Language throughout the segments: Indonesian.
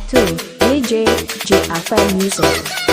to DJ JFM Music.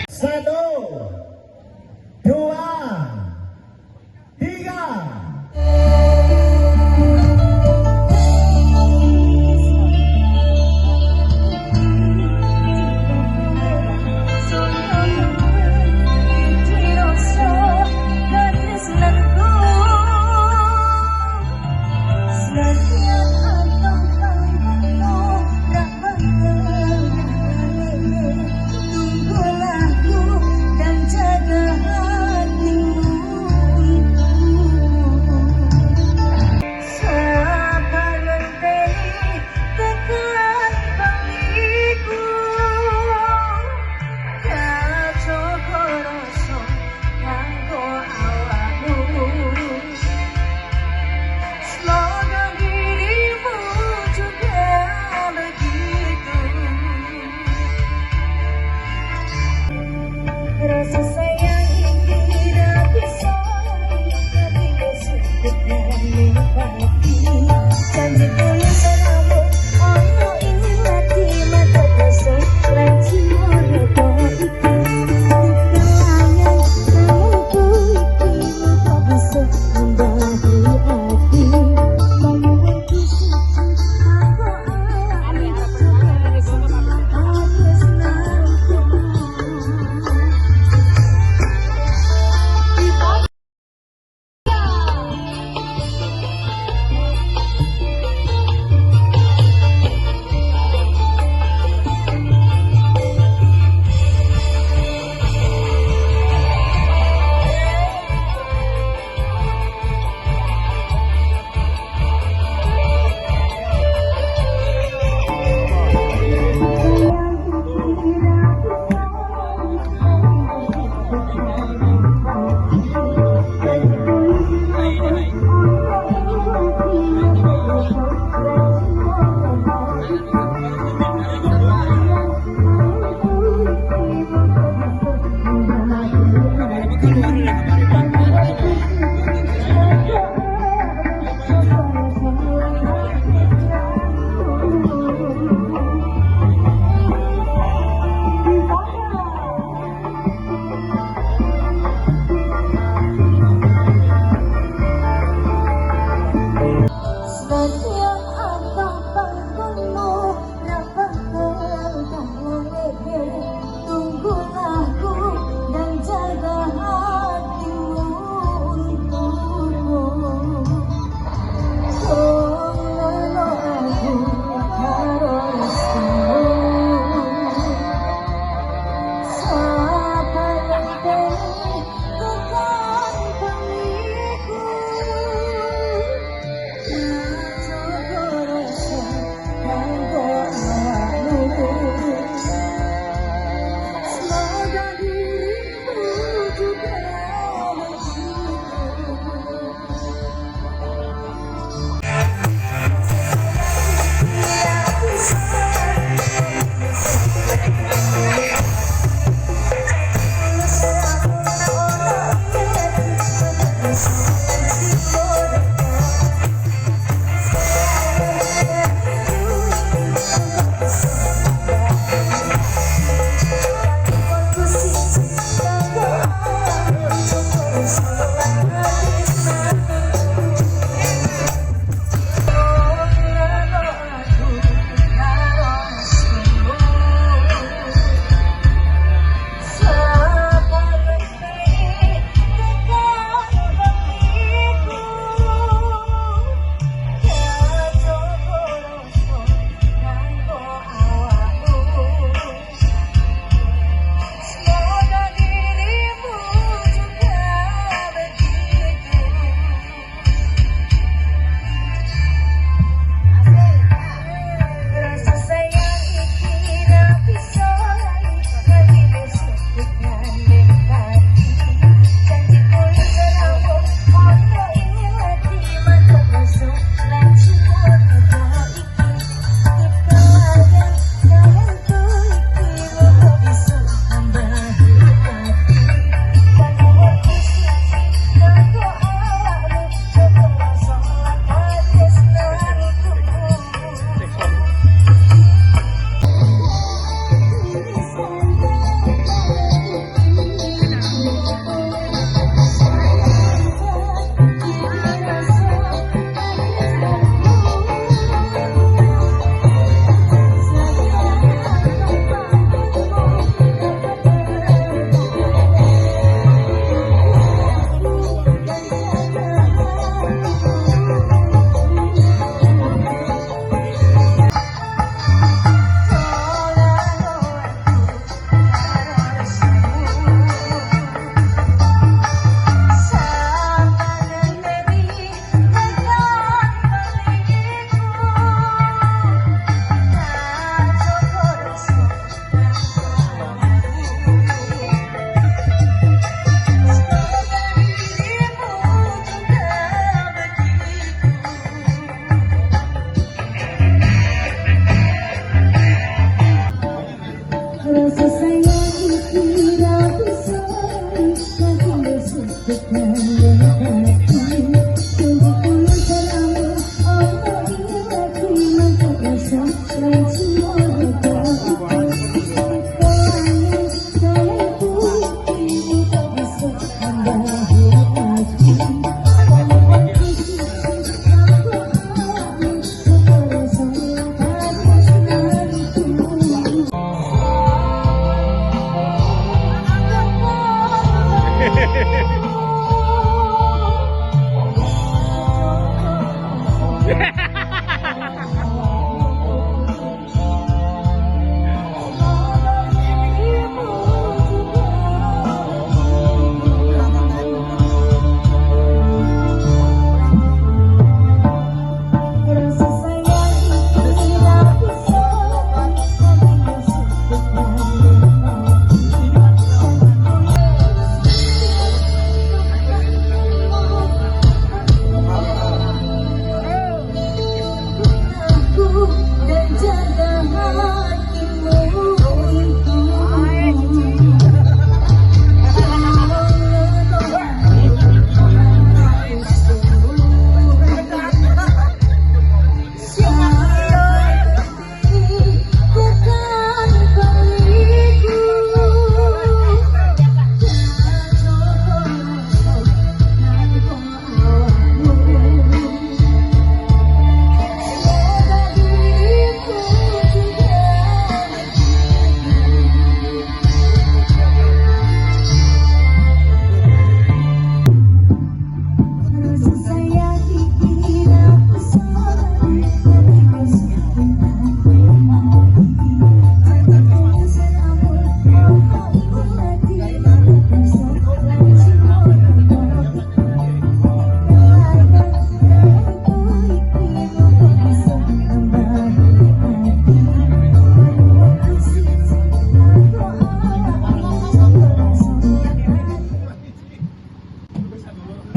Satu, dua, tiga. Tunggulah ku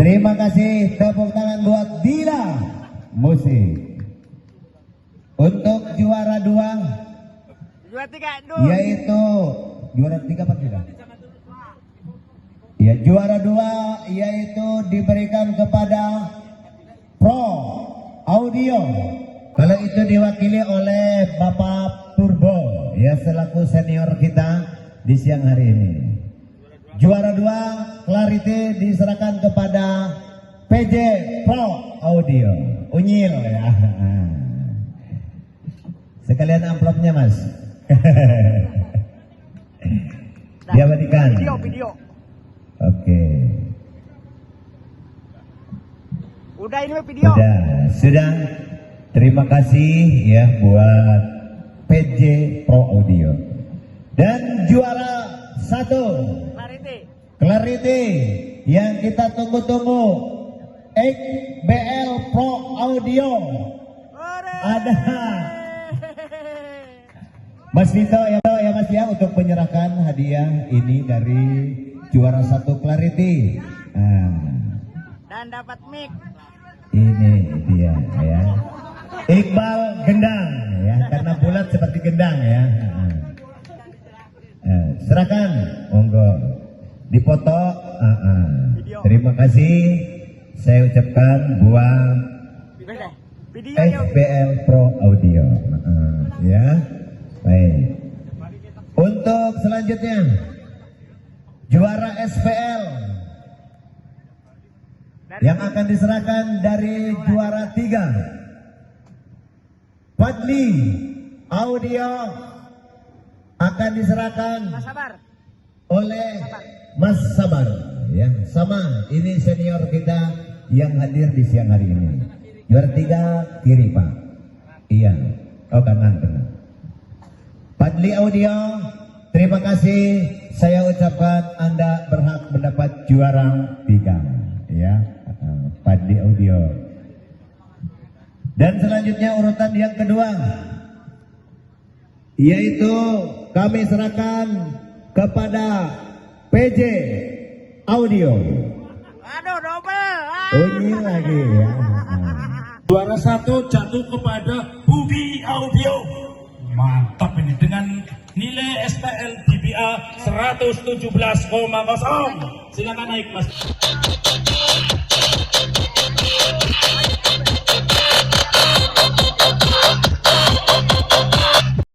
Terima kasih, tepuk tangan buat Dila Musik. Untuk juara dua, yaitu juara tiga apa tidak? Ya, juara dua yaitu diberikan kepada Pro Audio. Kalau itu diwakili oleh Bapak Turbo, ya selaku senior kita di siang hari ini. Juara dua Clarity diserahkan kepada PJ Pro Audio. Unyil ya. Sekalian amplopnya Mas. Diabadikan. Video. Oke. Udah ini mah video. Sudah. Terima kasih ya buat PJ Pro Audio. Dan juara satu Clarity yang kita tunggu-tunggu, XBL Pro Audio. Ada Mas Vito ya Mas ya untuk menyerahkan hadiah ini dari juara satu Clarity. Dan dapat mic. Ini dia ya. Iqbal gendang ya, karena bulat seperti gendang ya. Serahkan, monggo dipoto. Terima kasih saya ucapkan buat XBL Pro Audio. Ya, baik. Untuk selanjutnya juara SPL yang akan diserahkan dari juara 3 Fadli Audio akan diserahkan oleh Mas Sabar ya, sama ini senior kita yang hadir di siang hari ini. Juara 3 kiri Pak. Iya. Oh kanan. Fadli Audio, terima kasih. Saya ucapkan Anda berhak mendapat juara 3 ya. Fadli Audio. Dan selanjutnya urutan yang kedua, yaitu kami serahkan kepada PJ Audio. Aduh, double. Ini lagi ya. Juara 1 jatuh kepada Bubi Audio. Mantap ini dengan nilai SPL DBA 117,0. Silakan naik Mas.